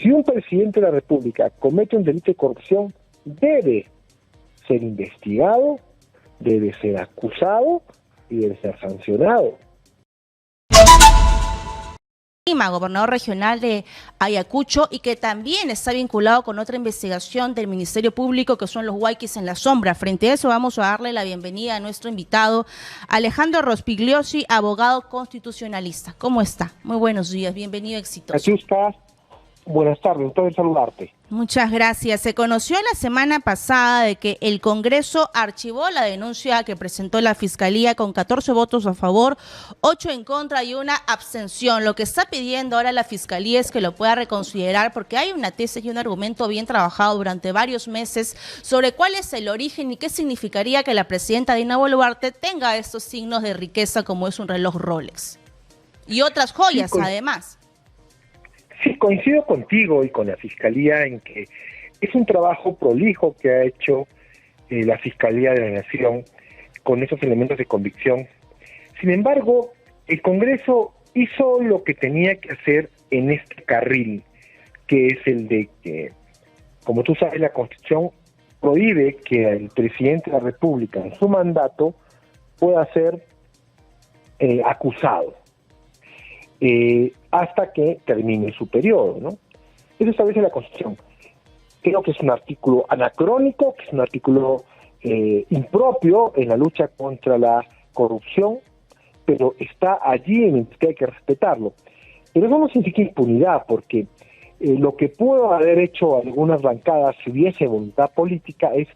Si un presidente de la República comete un delito de corrupción, debe ser investigado, debe ser acusado y debe ser sancionado. Gobernador regional de Ayacucho, y que también está vinculado con otra investigación del Ministerio Público, que son los huayquis en la sombra. Frente a eso, vamos a darle la bienvenida a nuestro invitado, Alejandro Rospigliosi, abogado constitucionalista. ¿Cómo está? Muy buenos días, bienvenido, exitoso. Aquí estás. Buenas tardes, un placer saludarte. Muchas gracias. Se conoció la semana pasada de que el Congreso archivó la denuncia que presentó la Fiscalía con 14 votos a favor, 8 en contra y una abstención. Lo que está pidiendo ahora la Fiscalía es que lo pueda reconsiderar, porque hay una tesis y un argumento bien trabajado durante varios meses sobre cuál es el origen y qué significaría que la presidenta Dina Boluarte tenga estos signos de riqueza como es un reloj Rolex y otras joyas, además. Sí, coincido contigo y con la Fiscalía en que es un trabajo prolijo que ha hecho la Fiscalía de la Nación con esos elementos de convicción. Sin embargo, el Congreso hizo lo que tenía que hacer en este carril, que es el de que, como tú sabes, la Constitución prohíbe que el presidente de la República en su mandato pueda ser acusado. Hasta que termine su periodo, ¿no? Eso establece la Constitución. Creo que es un artículo anacrónico, que es un artículo impropio en la lucha contra la corrupción, pero está allí en el que hay que respetarlo. Pero eso no significa impunidad, porque lo que pudo haber hecho algunas bancadas si hubiese voluntad política es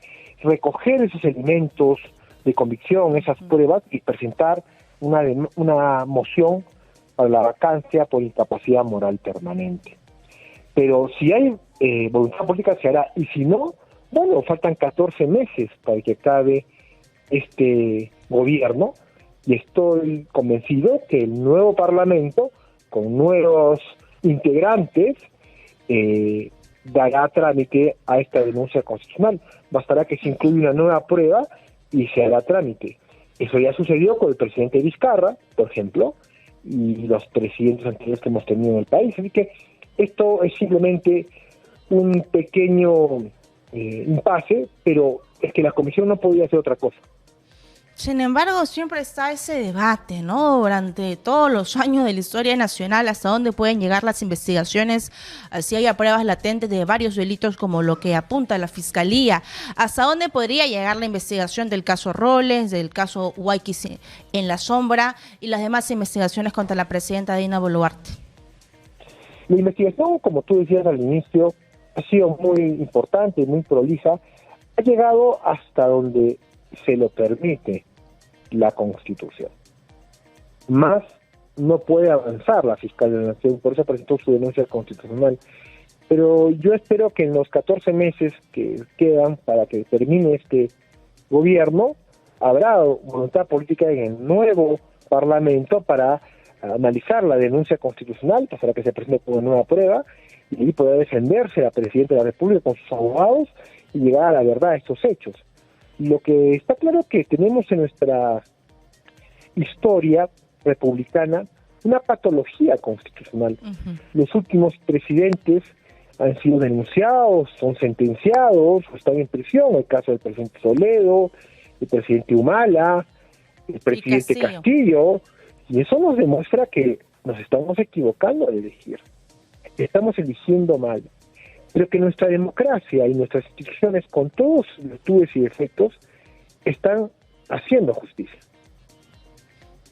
recoger esos elementos de convicción, esas pruebas, y presentar una moción para la vacancia por incapacidad moral permanente. Pero si hay voluntad política se hará, y si no, bueno, faltan 14 meses para que acabe este gobierno, y estoy convencido que el nuevo Parlamento, con nuevos integrantes, dará trámite a esta denuncia constitucional. Bastará que se incluya una nueva prueba y se hará trámite. Eso ya sucedió con el presidente Vizcarra, por ejemplo, y los presidentes anteriores que hemos tenido en el país. Así que esto es simplemente un pequeño impasse, pero es que la Comisión no podía hacer otra cosa. Sin embargo, siempre está ese debate, ¿no? Durante todos los años de la historia nacional, hasta dónde pueden llegar las investigaciones, si hay pruebas latentes de varios delitos como lo que apunta la Fiscalía, hasta dónde podría llegar la investigación del caso Rolex, del caso huayquis en la sombra y las demás investigaciones contra la presidenta Dina Boluarte. La investigación, como tú decías al inicio, ha sido muy importante, muy prolija, ha llegado hasta donde se lo permite la Constitución. Más no puede avanzar la Fiscalía de la Nación, por eso presentó su denuncia constitucional. Pero yo espero que en los 14 meses que quedan para que termine este gobierno, habrá voluntad política en el nuevo Parlamento para analizar la denuncia constitucional, para que se presente como nueva prueba, y poder defenderse la presidenta de la República con sus abogados y llegar a la verdad de estos hechos. Lo que está claro que tenemos en nuestra historia republicana una patología constitucional. Los últimos presidentes han sido denunciados, son sentenciados, o están en prisión. El caso del presidente Toledo, el presidente Humala, el presidente Castillo, y eso nos demuestra que nos estamos equivocando al elegir. Estamos eligiendo mal. Pero que nuestra democracia y nuestras instituciones, con todos sus virtudes y defectos, están haciendo justicia.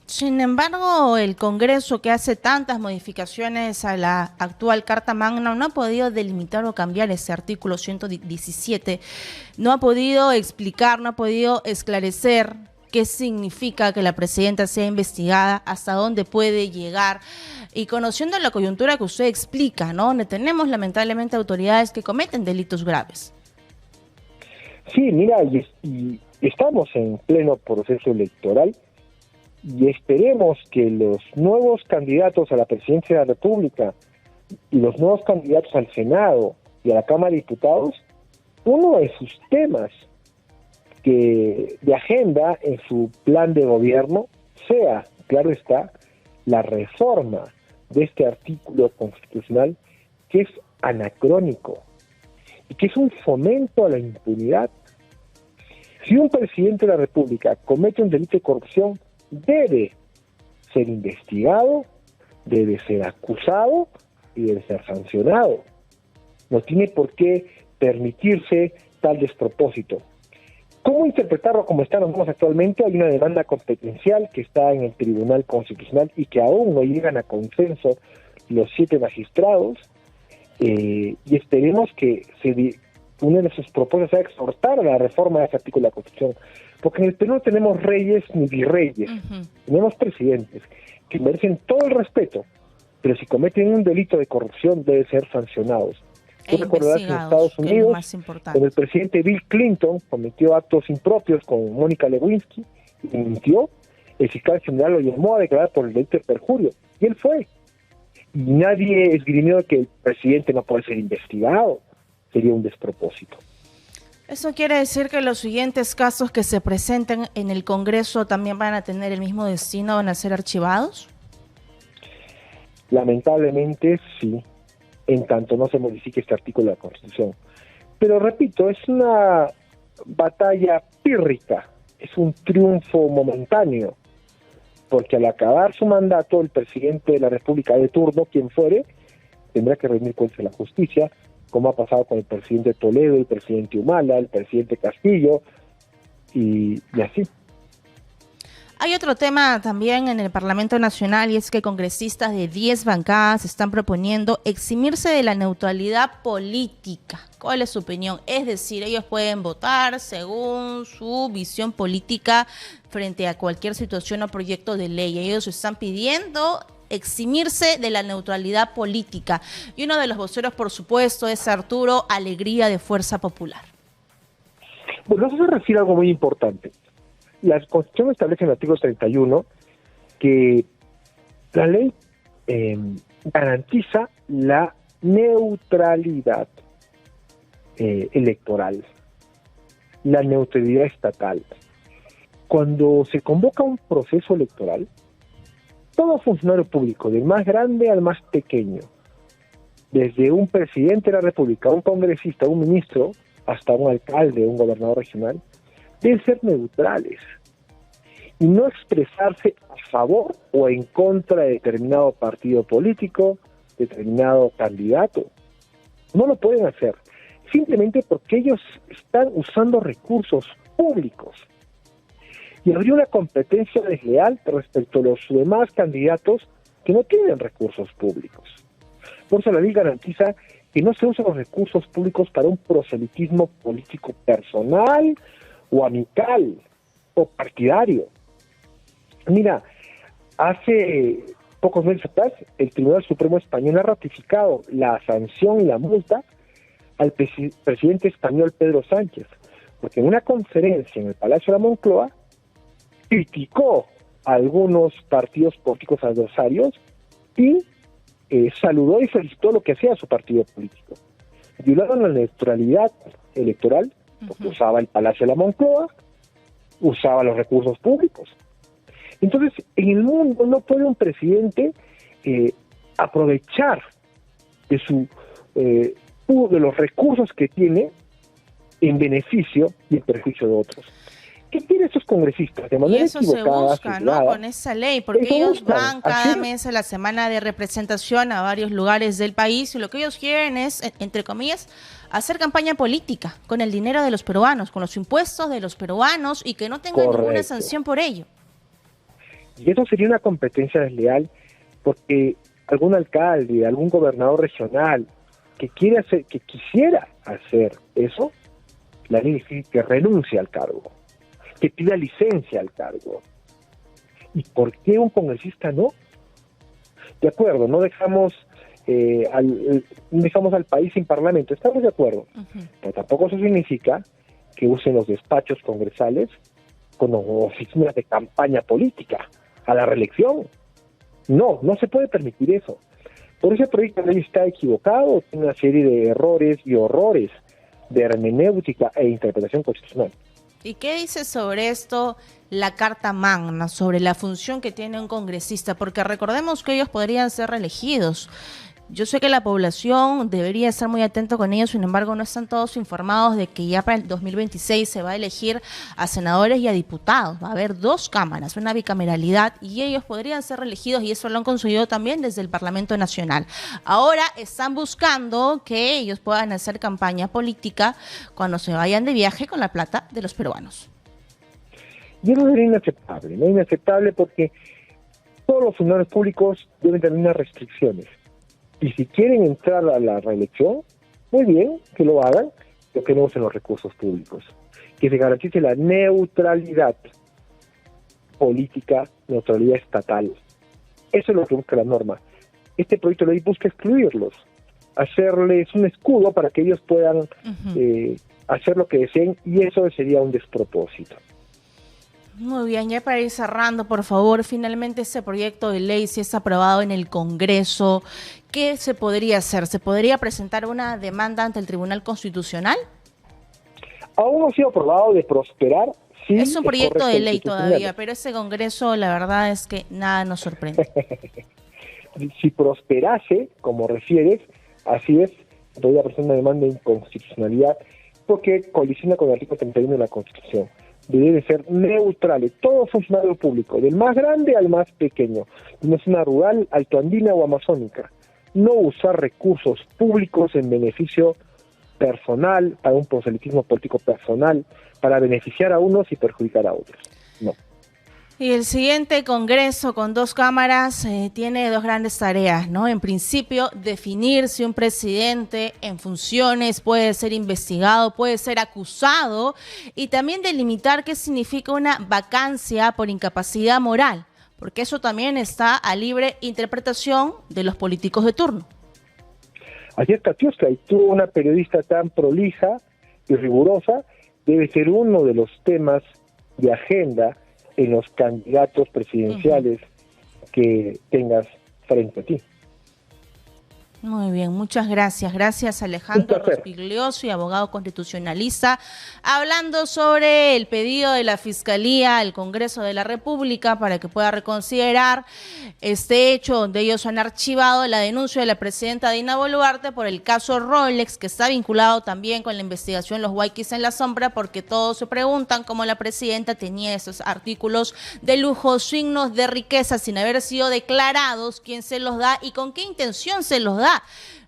Sin embargo, el Congreso, que hace tantas modificaciones a la actual Carta Magna, no ha podido delimitar o cambiar ese artículo 117, no ha podido explicar, no ha podido esclarecer qué significa que la presidenta sea investigada, hasta dónde puede llegar. Y conociendo la coyuntura que usted explica, ¿no? Donde tenemos lamentablemente autoridades que cometen delitos graves. Sí, mira, y estamos en pleno proceso electoral y esperemos que los nuevos candidatos a la presidencia de la República y los nuevos candidatos al Senado y a la Cámara de Diputados, uno de sus temas de agenda en su plan de gobierno sea, claro está, la reforma de este artículo constitucional, que es anacrónico y que es un fomento a la impunidad. Si un presidente de la República comete un delito de corrupción, debe ser investigado, debe ser acusado y debe ser sancionado. No tiene por qué permitirse tal despropósito. ¿Cómo interpretarlo como estamos actualmente? Hay una demanda competencial que está en el Tribunal Constitucional y que aún no llegan a consenso los 7 magistrados, y esperemos que una de sus propuestas sea exhortar a la reforma de ese artículo de la Constitución, porque en el Perú no tenemos reyes ni virreyes, tenemos presidentes que merecen todo el respeto, pero si cometen un delito de corrupción deben ser sancionados. Tú recordarás que en Estados Unidos, cuando el presidente Bill Clinton cometió actos impropios con Mónica Lewinsky y mintió, el fiscal general lo llamó a declarar por el delito de perjurio, y él fue. Y nadie esgrimió que el presidente no puede ser investigado. Sería un despropósito. ¿Eso quiere decir que los siguientes casos que se presenten en el Congreso también van a tener el mismo destino, van a ser archivados? Lamentablemente sí, en tanto no se modifique este artículo de la Constitución. Pero repito, es una batalla pírrica, es un triunfo momentáneo, porque al acabar su mandato, el presidente de la República de turno, quien fuere, tendrá que rendir cuentas a la justicia, como ha pasado con el presidente Toledo, el presidente Humala, el presidente Castillo, y así. Hay otro tema también en el Parlamento Nacional, y es que congresistas de 10 bancadas están proponiendo eximirse de la neutralidad política. ¿Cuál es su opinión? Es decir, ellos pueden votar según su visión política frente a cualquier situación o proyecto de ley. Ellos están pidiendo eximirse de la neutralidad política. Y uno de los voceros, por supuesto, es Arturo Alegría, de Fuerza Popular. Bueno, eso se refiere a algo muy importante. La Constitución establece en el artículo 31 que la ley garantiza la neutralidad electoral, la neutralidad estatal. Cuando se convoca un proceso electoral, todo funcionario público, del más grande al más pequeño, desde un presidente de la República, un congresista, un ministro, hasta un alcalde, un gobernador regional, deben ser neutrales y no expresarse a favor o en contra de determinado partido político, determinado candidato. No lo pueden hacer, simplemente porque ellos están usando recursos públicos. Y habría una competencia desleal respecto a los demás candidatos que no tienen recursos públicos. Por eso la ley garantiza que no se usen los recursos públicos para un proselitismo político personal o amical o partidario. Mira, hace pocos meses atrás el Tribunal Supremo Español ha ratificado la sanción y la multa al presidente español Pedro Sánchez, porque en una conferencia en el Palacio de la Moncloa criticó a algunos partidos políticos adversarios y saludó y felicitó lo que hacía su partido político. Violaron la neutralidad electoral, porque usaba el Palacio de la Moncloa, usaba los recursos públicos. Entonces, en el mundo no puede un presidente aprovechar de los recursos que tiene en beneficio y en perjuicio de otros. ¿Qué quieren esos congresistas? De manera y eso equivocada, se busca, ¿no? Con esa ley, porque ellos van cada mes a la semana de representación a varios lugares del país y lo que ellos quieren es, entre comillas, hacer campaña política con el dinero de los peruanos, con los impuestos de los peruanos y que no tengan ninguna sanción por ello. Y eso sería una competencia desleal porque algún alcalde, algún gobernador regional que quisiera hacer eso, la ley dice que renuncie al cargo, que pida licencia al cargo. ¿Y por qué un congresista no? De acuerdo, no dejamos al país sin parlamento, estamos de acuerdo, pero tampoco eso significa que usen los despachos congresales como oficinas de campaña política a la reelección. No se puede permitir eso. Por ese proyecto de ley está equivocado, tiene una serie de errores y horrores de hermenéutica e interpretación constitucional. ¿Y qué dice sobre esto la Carta Magna, sobre la función que tiene un congresista? Porque recordemos que ellos podrían ser reelegidos. Yo sé que la población debería estar muy atenta con ellos, sin embargo no están todos informados de que ya para el 2026 se va a elegir a senadores y a diputados. Va a haber 2 cámaras, una bicameralidad, y ellos podrían ser reelegidos, y eso lo han conseguido también desde el Parlamento Nacional. Ahora están buscando que ellos puedan hacer campaña política cuando se vayan de viaje con la plata de los peruanos. Y eso sería inaceptable, ¿no? Inaceptable porque todos los funcionarios públicos deben tener unas restricciones. Y si quieren entrar a la reelección, muy bien, que lo hagan, pero que no usen los recursos públicos. Que se garantice la neutralidad política, neutralidad estatal. Eso es lo que busca la norma. Este proyecto de ley busca excluirlos, hacerles un escudo para que ellos puedan hacer lo que deseen, y eso sería un despropósito. Muy bien, ya para ir cerrando, por favor, finalmente ese proyecto de ley, si es aprobado en el Congreso, ¿qué se podría hacer? ¿Se podría presentar una demanda ante el Tribunal Constitucional? Aún no ha sido aprobado. De prosperar, sí. Es un proyecto de ley todavía, pero ese Congreso, la verdad es que nada nos sorprende. Si prosperase, como refieres, así es, podría presentar una demanda de inconstitucionalidad porque colisiona con el artículo 31 de la Constitución. Debe ser neutrales, todo funcionario público, del más grande al más pequeño, de una zona rural, altoandina o amazónica. No usar recursos públicos en beneficio personal, para un proselitismo político personal, para beneficiar a unos y perjudicar a otros. No. Y el siguiente Congreso con 2 cámaras tiene 2 grandes tareas, ¿no? En principio, definir si un presidente en funciones puede ser investigado, puede ser acusado, y también delimitar qué significa una vacancia por incapacidad moral, porque eso también está a libre interpretación de los políticos de turno. Así es, Katiuska, y tú, una periodista tan prolija y rigurosa, debe ser uno de los temas de agenda en los candidatos presidenciales que tengas frente a ti. Muy bien, muchas gracias. Gracias, Alejandro Rospigliosi, abogado constitucionalista, hablando sobre el pedido de la Fiscalía al Congreso de la República para que pueda reconsiderar este hecho donde ellos han archivado la denuncia de la presidenta Dina Boluarte por el caso Rolex, que está vinculado también con la investigación Los Huayquis en la Sombra, porque todos se preguntan cómo la presidenta tenía esos artículos de lujo, signos de riqueza, sin haber sido declarados, quién se los da y con qué intención se los da.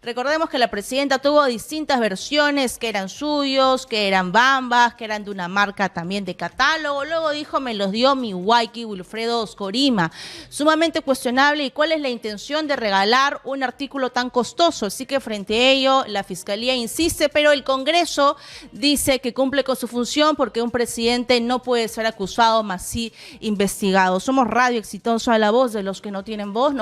Recordemos que la presidenta tuvo distintas versiones, que eran suyos, que eran bambas, que eran de una marca también de catálogo. Luego dijo, me los dio mi Huayqui Wilfredo Oscorima. Sumamente cuestionable. ¿Y cuál es la intención de regalar un artículo tan costoso? Así que frente a ello, la Fiscalía insiste, pero el Congreso dice que cumple con su función porque un presidente no puede ser acusado, más sí investigado. Somos Radio Exitosa, la voz de los que no tienen voz.